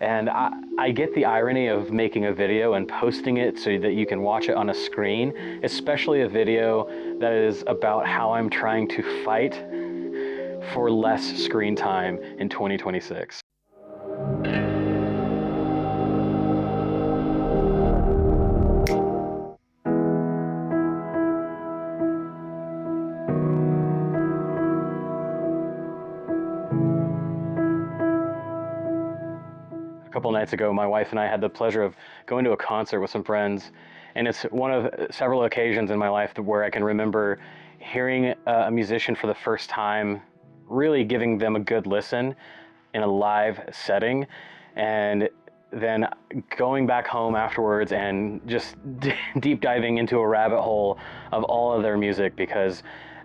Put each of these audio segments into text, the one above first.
And I get the irony of making a video and posting it so that you can watch it on a screen, especially a video that is about how I'm trying to fight for less screen time in 2026. A couple nights ago, my wife and I had the pleasure of going to a concert with some friends, and it's one of several occasions in my life where I can remember hearing a musician for the first time, really giving them a good listen in a live setting, and then going back home afterwards and just deep diving into a rabbit hole of all of their music, because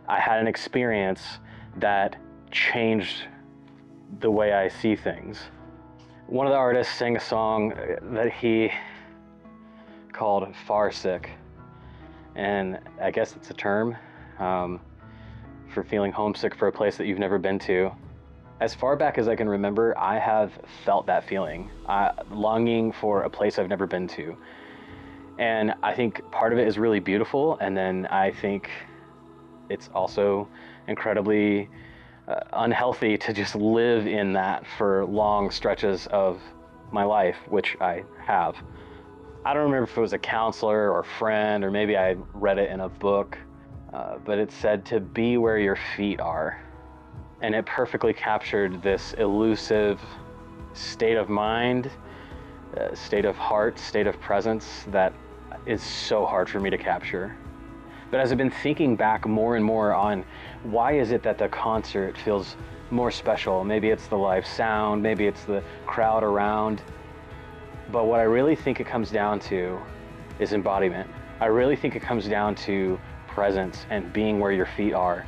I had an experience that changed the way I see things. One of the artists sang a song that he called Far Sick, and I guess it's a term for feeling homesick for a place that you've never been to. As far back as I can remember, I have felt that feeling, longing for a place I've never been to. And I think part of it is really beautiful, and then I think it's also incredibly unhealthy to just live in that for long stretches of my life, which I have. I don't remember if it was a counselor or friend, or maybe I read it in a book, but it said to be where your feet are. And it perfectly captured this elusive state of mind, state of heart, state of presence that is so hard for me to capture. But as I've been thinking back more and more on why is it that the concert feels more special, maybe it's the live sound, maybe it's the crowd around, but what I really think it comes down to is embodiment. I really think it comes down to presence and being where your feet are.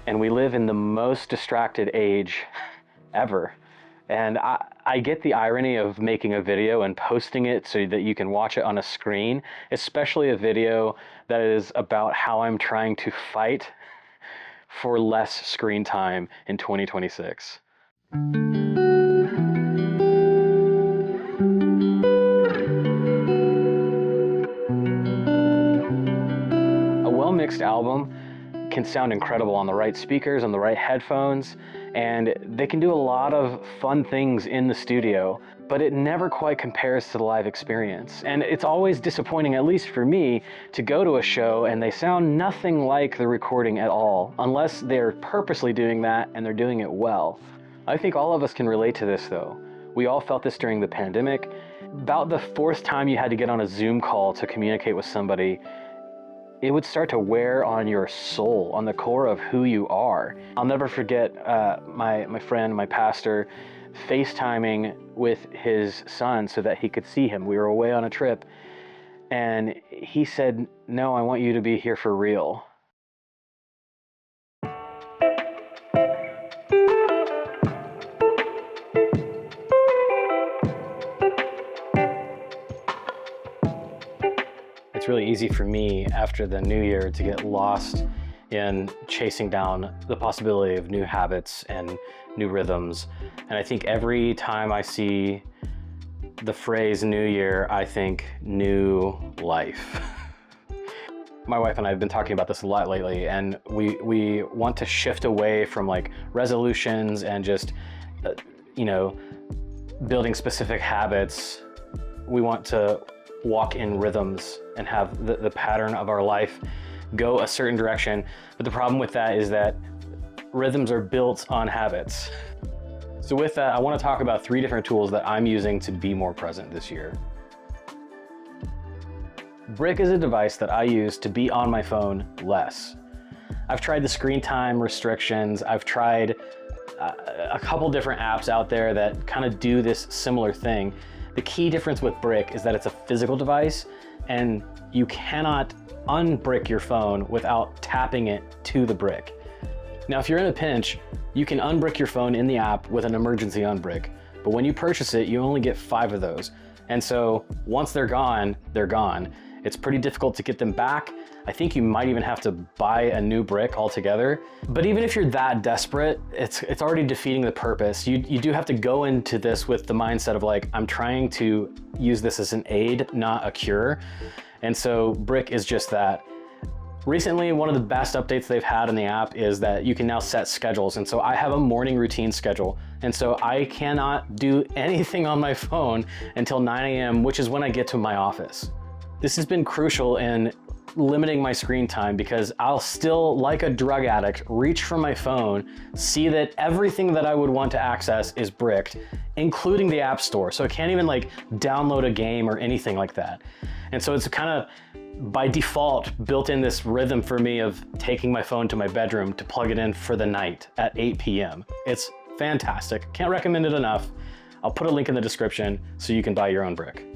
And we live in the most distracted age ever. And I get the irony of making a video and posting it so that you can watch it on a screen, especially a video that is about how I'm trying to fight for less screen time in 2026. A well-mixed album can sound incredible on the right speakers, on the right headphones, and they can do a lot of fun things in the studio, but it never quite compares to the live experience. And it's always disappointing, at least for me, to go to a show and they sound nothing like the recording at all, unless they're purposely doing that and they're doing it well. I think all of us can relate to this though. We all felt this during the pandemic. About the fourth time you had to get on a Zoom call to communicate with somebody, it would start to wear on your soul, on the core of who you are. I'll never forget my friend, my pastor, FaceTiming with his son so that he could see him. We were away on a trip, and he said, "No, I want you to be here for real." It's really easy for me after the new year to get lost in chasing down the possibility of new habits and new rhythms. And I think every time I see the phrase new year, I think new life. My wife and I have been talking about this a lot lately, and we want to shift away from like resolutions and just, building specific habits. We want to walk in rhythms and have the pattern of our life go a certain direction. But the problem with that is that rhythms are built on habits. So with that, I want to talk about 3 different tools that I'm using to be more present this year. Brick is a device that I use to be on my phone less. I've tried the screen time restrictions. I've tried a couple different apps out there that kind of do this similar thing. The key difference with Brick is that it's a physical device, and you cannot unbrick your phone without tapping it to the brick. Now, if you're in a pinch, you can unbrick your phone in the app with an emergency unbrick, but when you purchase it, you only get 5 of those. And so once they're gone, It's pretty difficult to get them back. I think you might even have to buy a new brick altogether. But even if you're that desperate, it's already defeating the purpose. You do have to go into this with the mindset of like, I'm trying to use this as an aid, not a cure. And so Brick is just that. Recently, one of the best updates they've had in the app is that you can now set schedules. And so I have a morning routine schedule. And so I cannot do anything on my phone until 9 a.m., which is when I get to my office. This has been crucial in limiting my screen time because I'll still, like a drug addict, reach for my phone, see that everything that I would want to access is bricked, including the App Store. So I can't even like download a game or anything like that. And so it's kind of by default built in this rhythm for me of taking my phone to my bedroom to plug it in for the night at 8 p.m. It's fantastic. Can't recommend it enough. I'll put a link in the description so you can buy your own brick.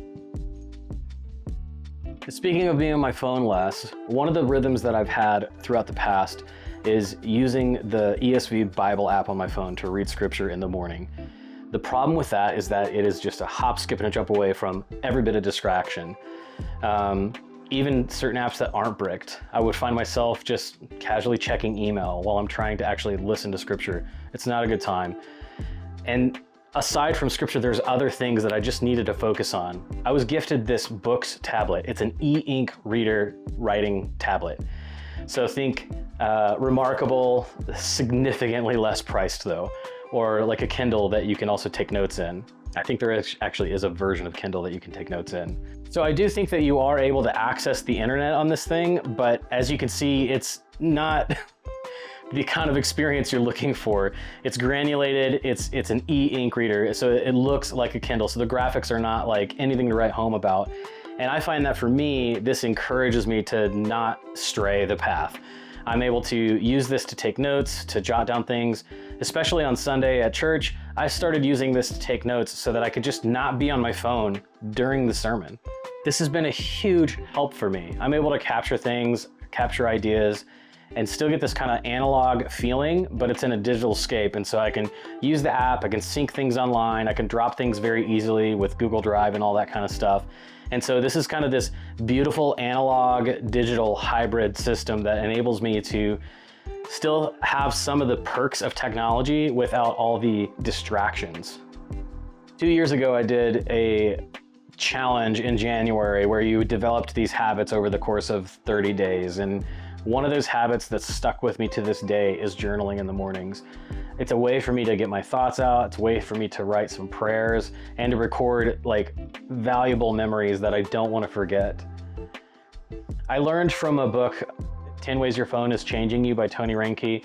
Speaking of being on my phone less, one of the rhythms that I've had throughout the past is using the ESV Bible app on my phone to read scripture in the morning. The problem with that is that it is just a hop, skip, and a jump away from every bit of distraction. Even certain apps that aren't bricked, I would find myself just casually checking email while I'm trying to actually listen to scripture. It's not a good time. And aside from scripture, there's other things that I just needed to focus on. I was gifted this Books tablet. It's an e-ink reader writing tablet. So think Remarkable, significantly less priced though, or like a Kindle that you can also take notes in. I think there actually is a version of Kindle that you can take notes in. So I do think that you are able to access the internet on this thing, but as you can see, it's not the kind of experience you're looking for. It's granulated, it's an e-ink reader, so it looks like a Kindle, so the graphics are not like anything to write home about. And I find that for me, this encourages me to not stray the path. I'm able to use this to take notes, to jot down things, especially on Sunday at church. I started using this to take notes so that I could just not be on my phone during the sermon. This has been a huge help for me. I'm able to capture things, capture ideas, and still get this kind of analog feeling, but it's in a digital scape. And so I can use the app, I can sync things online, I can drop things very easily with Google Drive and all that kind of stuff. And so this is kind of this beautiful analog digital hybrid system that enables me to still have some of the perks of technology without all the distractions. 2 years ago, I did a challenge in January where you developed these habits over the course of 30 days. And one of those habits that's stuck with me to this day is journaling in the mornings. It's a way for me to get my thoughts out. It's a way for me to write some prayers and to record like valuable memories that I don't want to forget. I learned from a book, 10 Ways Your Phone is Changing You by Tony Reinke,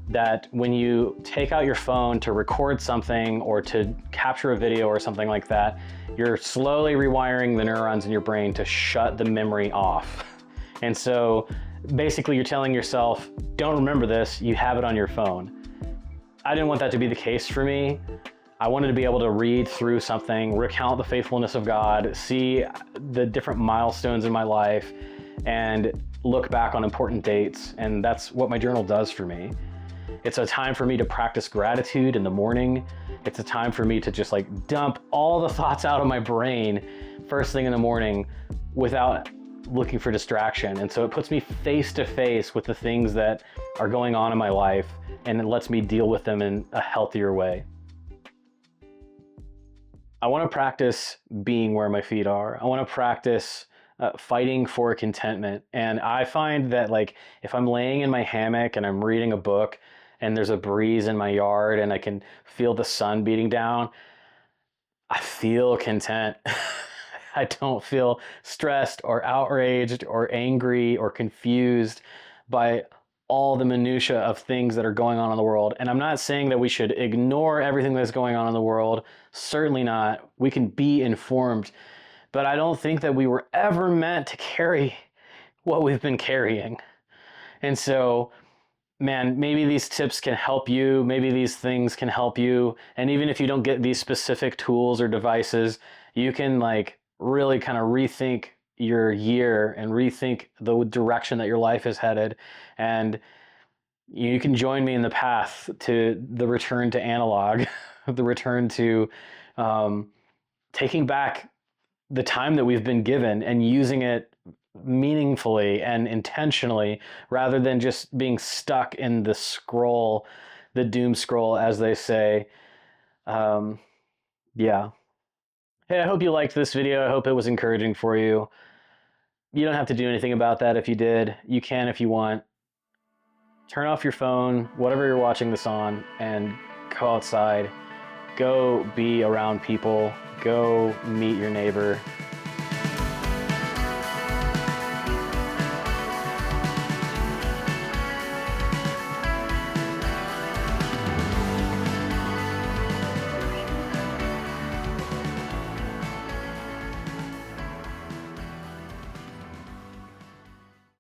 that when you take out your phone to record something or to capture a video or something like that, you're slowly rewiring the neurons in your brain to shut the memory off. And so basically you're telling yourself, don't remember this, you have it on your phone. I didn't want that to be the case for me. I wanted to be able to read through something, recount the faithfulness of God, see the different milestones in my life, and look back on important dates. And that's what my journal does for me. It's a time for me to practice gratitude in the morning. It's a time for me to just like dump all the thoughts out of my brain first thing in the morning without looking for distraction. And so it puts me face to face with the things that are going on in my life, and it lets me deal with them in a healthier way. I want to practice being where my feet are. I want to practice fighting for contentment. And I find that like if I'm laying in my hammock and I'm reading a book and there's a breeze in my yard and I can feel the sun beating down, I feel content. I don't feel stressed or outraged or angry or confused by all the minutia of things that are going on in the world. And I'm not saying that we should ignore everything that's going on in the world. Certainly not. We can be informed, but I don't think that we were ever meant to carry what we've been carrying. And so, man, maybe these tips can help you. Maybe these things can help you. And even if you don't get these specific tools or devices, you can like really kind of rethink your year and rethink the direction that your life is headed. And you can join me in the path to the return to analog, the return to taking back the time that we've been given and using it meaningfully and intentionally, rather than just being stuck in the scroll, the doom scroll, as they say. Um, yeah. Hey, I hope you liked this video. I hope it was encouraging for you. You don't have to do anything about that if you did. You can if you want. Turn off your phone, whatever you're watching this on, and go outside. Go be around people. Go meet your neighbor.